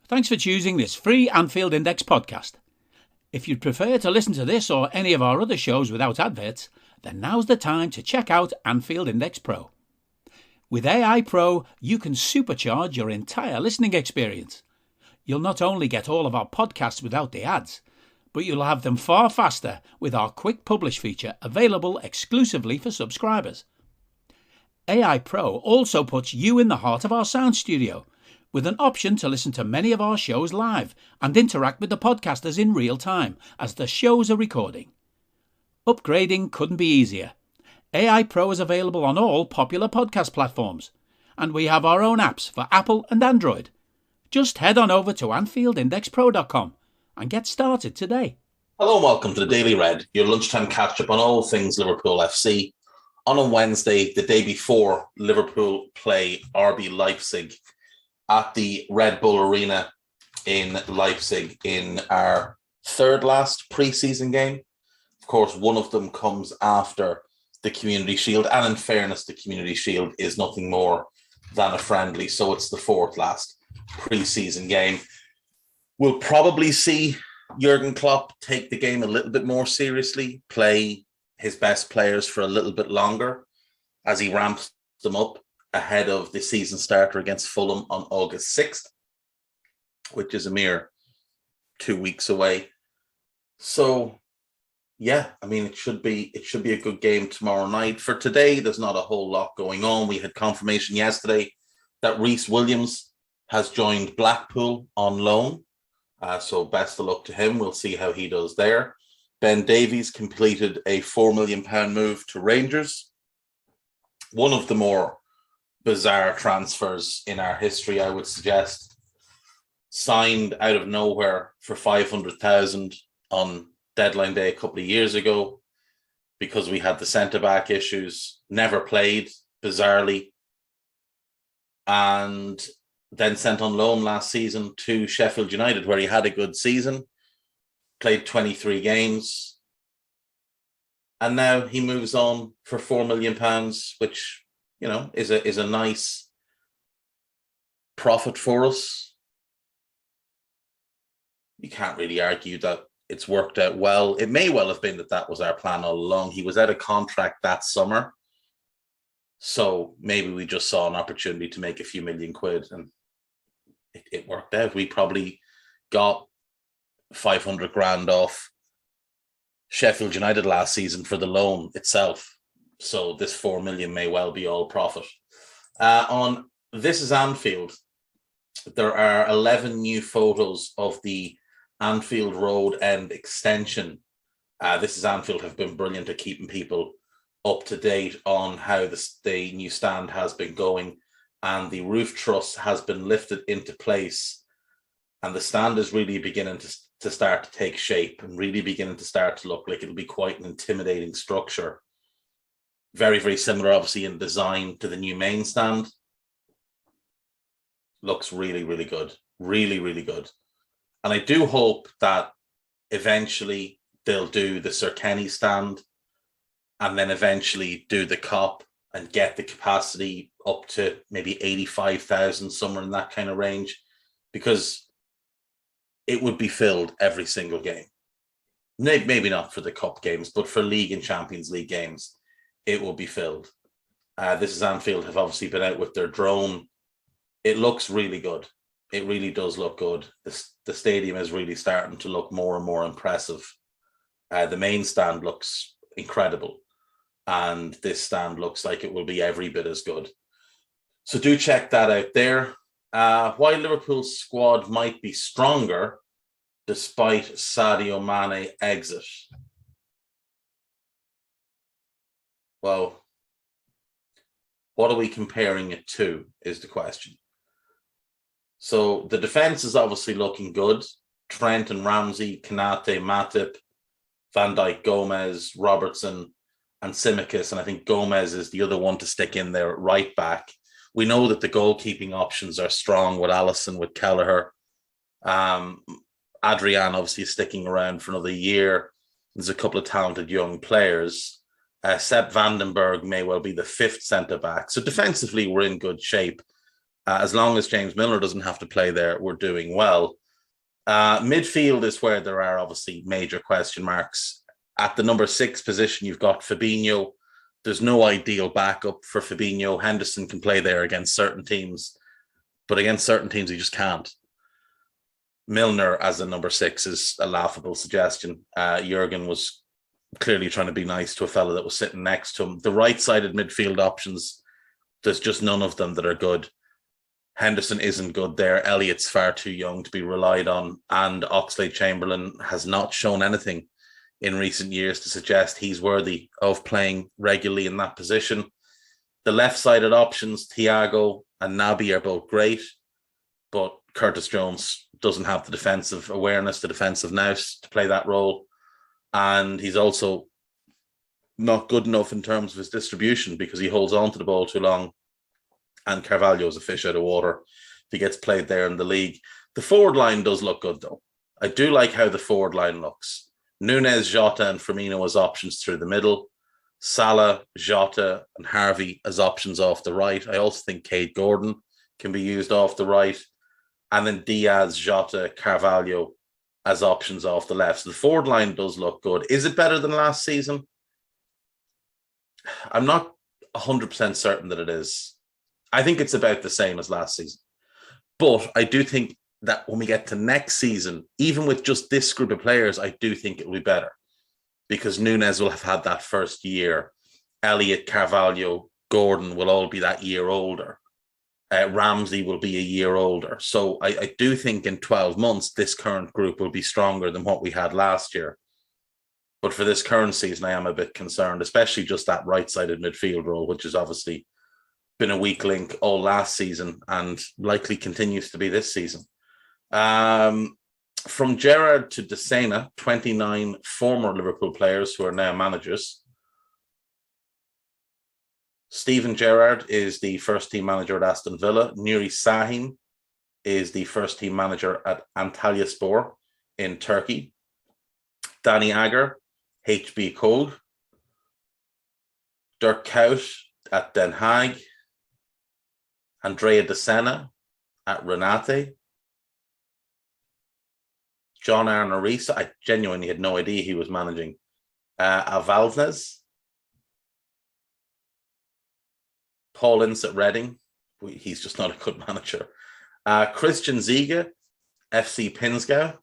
Thanks for choosing this free Anfield Index podcast. If you'd prefer to listen to this or any of our other shows without adverts, then now's the time to check out Anfield Index Pro. With AI Pro, you can supercharge your entire listening experience. You'll not only get all of our podcasts without the ads, but you'll have them far faster with our Quick Publish feature available exclusively for subscribers. AI Pro also puts you in the heart of our sound studio, with an option to listen to many of our shows live and interact with the podcasters in real time as the shows are recording. Upgrading couldn't be easier. AI Pro is available on all popular podcast platforms, and we have our own apps for Apple and Android. Just head on over to AnfieldIndexPro.com and get started today. Hello and welcome to the Daily Red, your lunchtime catch-up on all things Liverpool FC. On a Wednesday, the day before Liverpool play RB Leipzig at the Red Bull Arena in Leipzig in our third last pre-season game. Of course, one of them comes after the Community Shield, and in fairness, the Community Shield is nothing more than a friendly, so it's the fourth last pre-season game. We'll probably see Jurgen Klopp take the game a little bit more seriously, play his best players for a little bit longer as he ramps them up ahead of the season starter against Fulham on August 6th, which is a mere 2 weeks away. So, yeah, I mean, it should be a good game tomorrow night. For today, there's not a whole lot going on. We had confirmation yesterday that Reece Williams has joined Blackpool on loan. So best of luck to him. We'll see how he does there. Ben Davies completed a £4 million move to Rangers. One of the more bizarre transfers in our history, I would suggest. Signed out of nowhere for 500,000 on deadline day a couple of years ago because we had the centre-back issues. Never played, bizarrely. And then sent on loan last season to Sheffield United, where he had a good season, played 23 games. And now he moves on for £4 million, which, you know, is a nice profit for us. You can't really argue that it's worked out well. It may well have been that was our plan all along. He was out of contract that summer. So maybe we just saw an opportunity to make a few million quid, and it worked out. We probably got 500 grand off Sheffield United last season for the loan itself. So this 4 million may well be all profit. On This is Anfield, there are 11 new photos of the Anfield Road End extension. This is Anfield have been brilliant at keeping people up to date on how the new stand has been going, and the roof truss has been lifted into place, and the stand is really beginning to start to take shape and really beginning to start to look like it'll be quite an intimidating structure. Very, very similar, obviously, in design to the new main stand. Looks really, really good. Really, really good. And I do hope that eventually they'll do the Sir Kenny stand and then eventually do the Kop and get the capacity up to maybe 85,000, somewhere in that kind of range, because it would be filled every single game. Maybe not for the Cup games, but for League and Champions League games, it will be filled. This is Anfield have obviously been out with their drone. It looks really good. It really does look good. The stadium is really starting to look more and more impressive. The main stand looks incredible, and this stand looks like it will be every bit as good. So do check that out there. Why Liverpool's squad might be stronger despite Sadio Mane exit. Well, what are we comparing it to is the question. So the defense is obviously looking good. Trent and Ramsey, Konate, Matip, Van Dijk, Gomez, Robertson, and Tsimikas. And I think Gomez is the other one to stick in there at right back. We know that the goalkeeping options are strong with Alisson, with Kelleher. Adrian obviously is sticking around for another year. There's a couple of talented young players. Sepp Vandenberg may well be the fifth centre-back. So defensively, we're in good shape. As long as James Milner doesn't have to play there, we're doing well. Midfield is where there are obviously major question marks. At the number 6 position, you've got Fabinho. There's no ideal backup for Fabinho. Henderson can play there against certain teams, but against certain teams, he just can't. Milner as a number 6 is a laughable suggestion. Jurgen was clearly trying to be nice to a fella that was sitting next to him. The right-sided midfield options, there's just none of them that are good. Henderson isn't good there. Elliott's far too young to be relied on, and Oxlade-Chamberlain has not shown anything in recent years to suggest he's worthy of playing regularly in that position. The left-sided options, Thiago and Naby, are both great, but Curtis Jones doesn't have the defensive awareness, the defensive nous to play that role. And he's also not good enough in terms of his distribution because he holds on to the ball too long. And Carvalho is a fish out of water if he gets played there in the league. The forward line does look good, though. I do like how the forward line looks. Nunez, Jota, and Firmino as options through the middle. Salah, Jota, and Harvey as options off the right. I also think Cade Gordon can be used off the right. And then Diaz, Jota, Carvalho as options off the left. So the forward line does look good. Is it better than last season? I'm not 100% certain that it is. I think it's about the same as last season. But I do think that when we get to next season, even with just this group of players, I do think it will be better because Nunez will have had that first year. Elliott, Carvalho, Gordon will all be that year older. Ramsey will be a year older. So I do think in 12 months, this current group will be stronger than what we had last year. But for this current season, I am a bit concerned, especially just that right-sided midfield role, which has obviously been a weak link all last season and likely continues to be this season. From Gerrard to De Sena, 29 former Liverpool players who are now managers. Steven Gerrard is the first team manager at Aston Villa. Nuri Sahin is the first team manager at Antalyaspor in Turkey. Danny Agger, HB Code. Dirk Kuyt at Den Haag. Andrea De Sena at Renate. John Arnorisa, I genuinely had no idea he was managing. Avaldsnes. Paul Ince at Reading. He's just not a good manager. Christian Ziege, FC Pinzgau.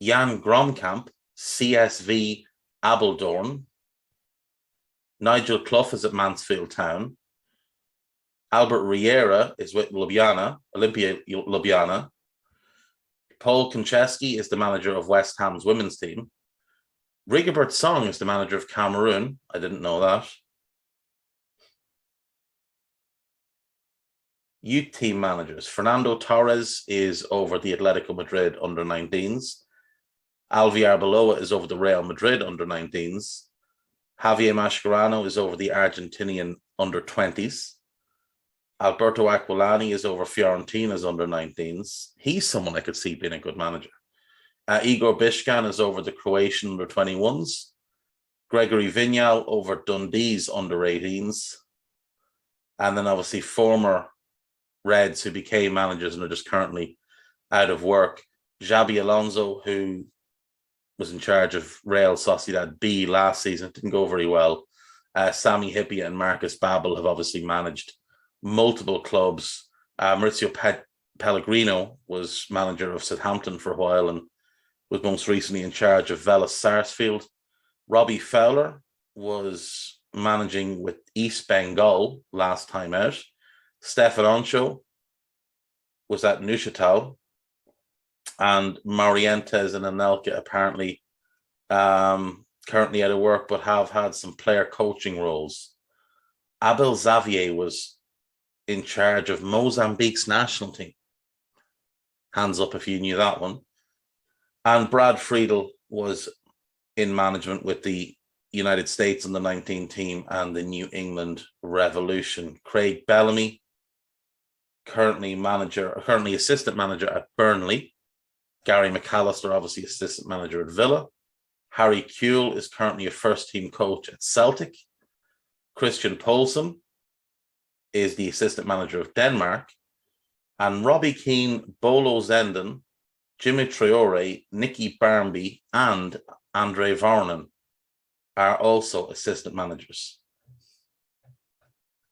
Jan Gromkamp, CSV Apeldoorn. Nigel Clough is at Mansfield Town. Albert Riera is with Olympia Ljubljana. Paul Konchesky is the manager of West Ham's women's team. Rigobert Song is the manager of Cameroon. I didn't know that. Youth team managers. Fernando Torres is over the Atletico Madrid under-19s. Alvi Arbeloa is over the Real Madrid under-19s. Javier Mascherano is over the Argentinian under-20s. Alberto Aquilani is over Fiorentina's under-19s. He's someone I could see being a good manager. Igor Bishkan is over the Croatian under-21s. Gregory Vignal over Dundee's under-18s. And then obviously former Reds who became managers and are just currently out of work. Xabi Alonso, who was in charge of Real Sociedad B last season, didn't go very well. Sami Hyypiä and Marcus Babbel have obviously managed multiple clubs. Maurizio Pellegrino was manager of Southampton for a while and was most recently in charge of Vélez Sarsfield. Robbie Fowler was managing with East Bengal last time out. Stefan Oncho was at Neuchâtel, and Morientes and Anelka apparently currently out of work, but have had some player coaching roles. Abel Xavier was in charge of Mozambique's national team. Hands up if you knew that one. And Brad Friedel was in management with the United States under-19 team and the New England Revolution. Craig Bellamy, currently assistant manager at Burnley. Gary McAllister, obviously assistant manager at Villa. Harry Kewell is currently a first-team coach at Celtic. Christian Poulsen is the assistant manager of Denmark. And Robbie Keane, Bolo Zenden, Jimmy Traore, Nicky Barmby, and Andre Varnen are also assistant managers.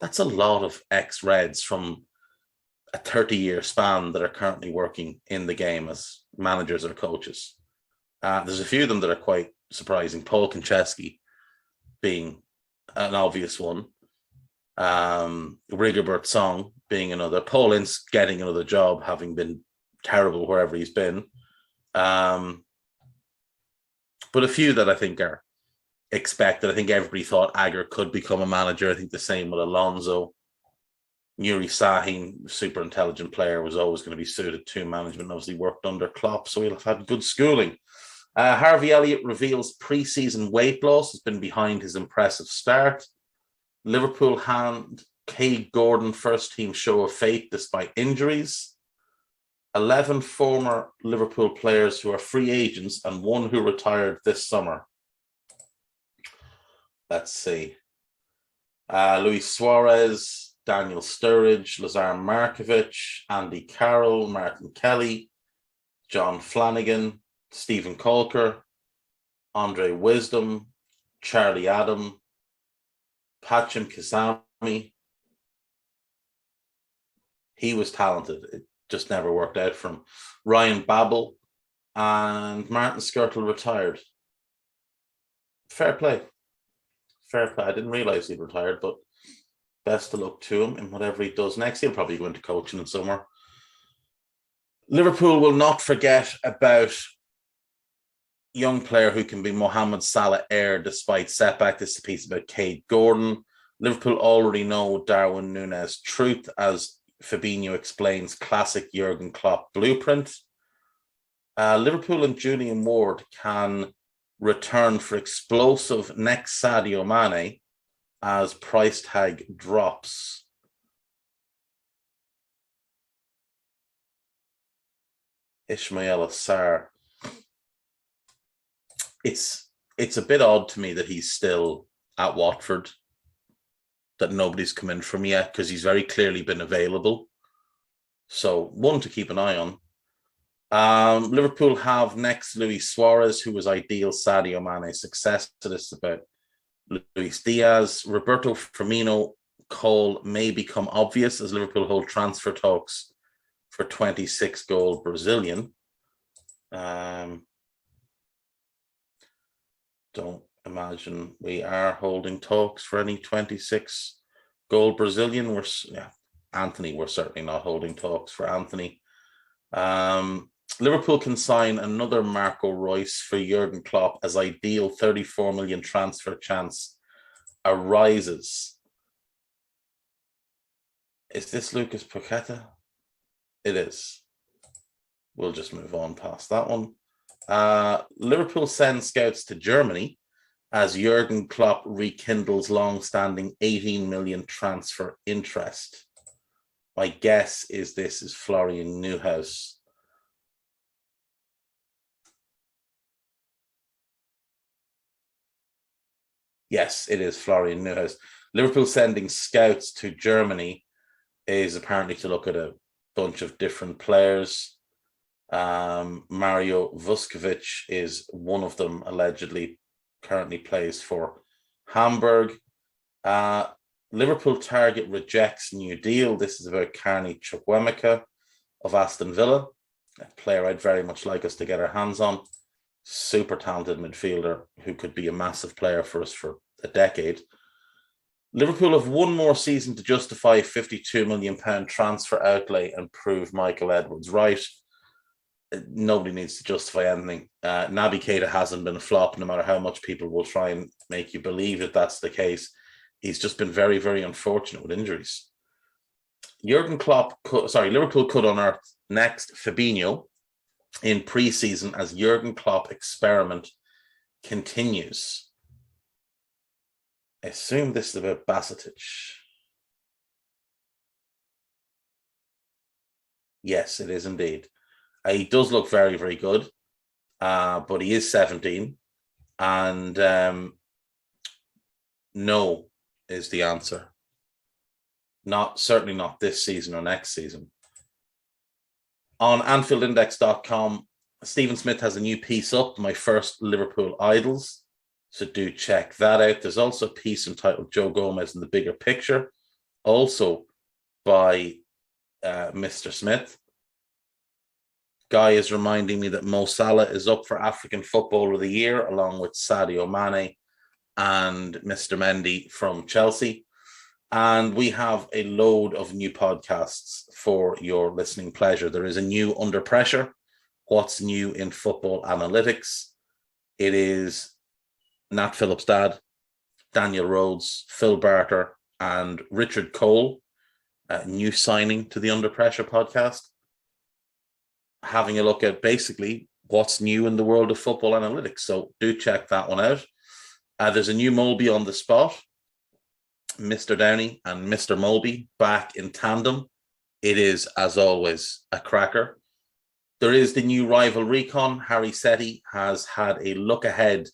That's a lot of ex-Reds from a 30-year span that are currently working in the game as managers or coaches. There's a few of them that are quite surprising. Paul Konchesky being an obvious one. Rigobert Song being another. Paul Ince getting another job, having been terrible wherever he's been. But a few that I think are expected. I think everybody thought Agger could become a manager. I think the same with Alonso. Nuri Sahin, super intelligent player, was always going to be suited to management. Obviously worked under Klopp, so he'll have had good schooling. Harvey Elliott reveals pre-season weight loss has been behind his impressive start. Liverpool hand Cade Gordon first team show of faith despite injuries. 11 former Liverpool players who are free agents and one who retired this summer. Let's see. Luis Suarez, Daniel Sturridge, Lazar Markovic, Andy Carroll, Martin Kelly, John Flanagan, Stephen Colker, Andre Wisdom, Charlie Adam, Pachim Kazami. He was talented. It just never worked out for him. Ryan Babel and Martin Skirtle retired. Fair play. Fair play. I didn't realise he'd retired, but best of luck to him in whatever he does next. He'll probably go into coaching in summer. Liverpool will not forget about young player who can be Mohamed Salah heir despite setback. This is a piece about Cade Gordon. Liverpool already know Darwin Núñez truth, as Fabinho explains classic Jurgen Klopp blueprint. Liverpool and Julian Ward can return for explosive next Sadio Mane as price tag drops. Ismail Assar. It's a bit odd to me that he's still at Watford, that nobody's come in from yet, because he's very clearly been available. So one to keep an eye on. Liverpool have next Luis Suarez, who was ideal Sadio Mane's successor. This is about Luis Diaz. Roberto Firmino call may become obvious as Liverpool hold transfer talks for 26-goal Brazilian. Don't imagine we are holding talks for any 26-goal Brazilian. Anthony, we're certainly not holding talks for Anthony. Liverpool can sign another Marco Reus for Jurgen Klopp as ideal 34 million transfer chance arises. Is this Lucas Paqueta? It is. We'll just move on past that one. Liverpool sends scouts to Germany as Jurgen Klopp rekindles long-standing 18 million transfer interest. My guess is this is Florian Neuhaus. Yes, it is Florian Neuhaus. Liverpool sending scouts to Germany is apparently to look at a bunch of different players. Mario Vuskovic is one of them, allegedly currently plays for Hamburg. Liverpool target rejects new deal. This is about Carney Chukwuemeka of Aston Villa, a player I'd very much like us to get our hands on. Super talented midfielder who could be a massive player for us for a decade. Liverpool have one more season to justify a £52 million transfer outlay and prove Michael Edwards right. Nobody needs to justify anything. Naby Keita hasn't been a flop, no matter how much people will try and make you believe that that's the case. He's just been very, very unfortunate with injuries. Liverpool could unearth next Fabinho in pre-season as Jurgen Klopp experiment continues. I assume this is about Basetic. Yes, it is indeed. He does look very, very good, but he is 17, and no is the answer. Certainly not this season or next season. On AnfieldIndex.com, Stephen Smith has a new piece up, My First Liverpool Idols. So do check that out. There's also a piece entitled Joe Gomez in the Bigger Picture, also by Mr. Smith. Guy is reminding me that Mo Salah is up for African Footballer of the Year, along with Sadio Mane and Mr. Mendy from Chelsea. And we have a load of new podcasts for your listening pleasure. There is a new Under Pressure, What's New in Football Analytics. It is Nat Phillips' dad, Daniel Rhodes, Phil Barter, and Richard Cole, a new signing to the Under Pressure podcast, having a look at basically what's new in the world of football analytics. So do check that one out. There's a new Molby on the Spot, Mr. Downey and Mr. Molby back in tandem. It is, as always, a cracker. There is the new Rival Recon. Harry Setti has had a look ahead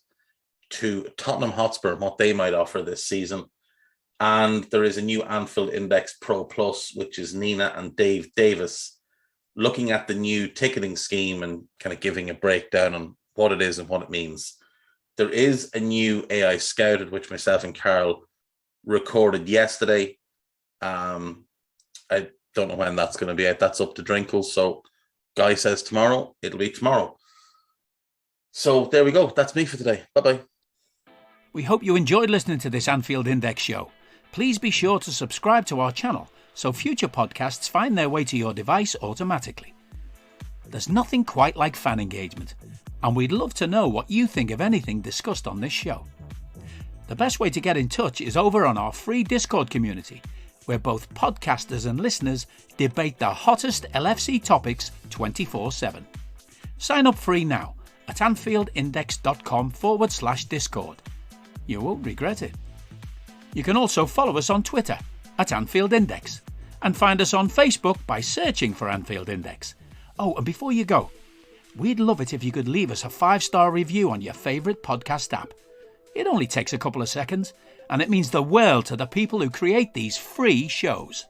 to Tottenham Hotspur and what they might offer this season. And there is a new Anfield Index Pro Plus, which is Nina and Dave Davis looking at the new ticketing scheme and kind of giving a breakdown on what it is and what it means. There is a new AI Scouted, which myself and Carl recorded yesterday. I don't know when that's going to be out. That's up to Drinkle. So Guy says tomorrow, it'll be tomorrow. So there we go. That's me for today. Bye-bye. We hope you enjoyed listening to this Anfield Index show. Please be sure to subscribe to our channel so future podcasts find their way to your device automatically. There's nothing quite like fan engagement, and we'd love to know what you think of anything discussed on this show. The best way to get in touch is over on our free Discord community, where both podcasters and listeners debate the hottest LFC topics 24/7. Sign up free now at AnfieldIndex.com/Discord. You won't regret it. You can also follow us on Twitter at Anfield Index and find us on Facebook by searching for Anfield Index. Oh, and before you go, we'd love it if you could leave us a 5-star review on your favourite podcast app. It only takes a couple of seconds, and it means the world to the people who create these free shows.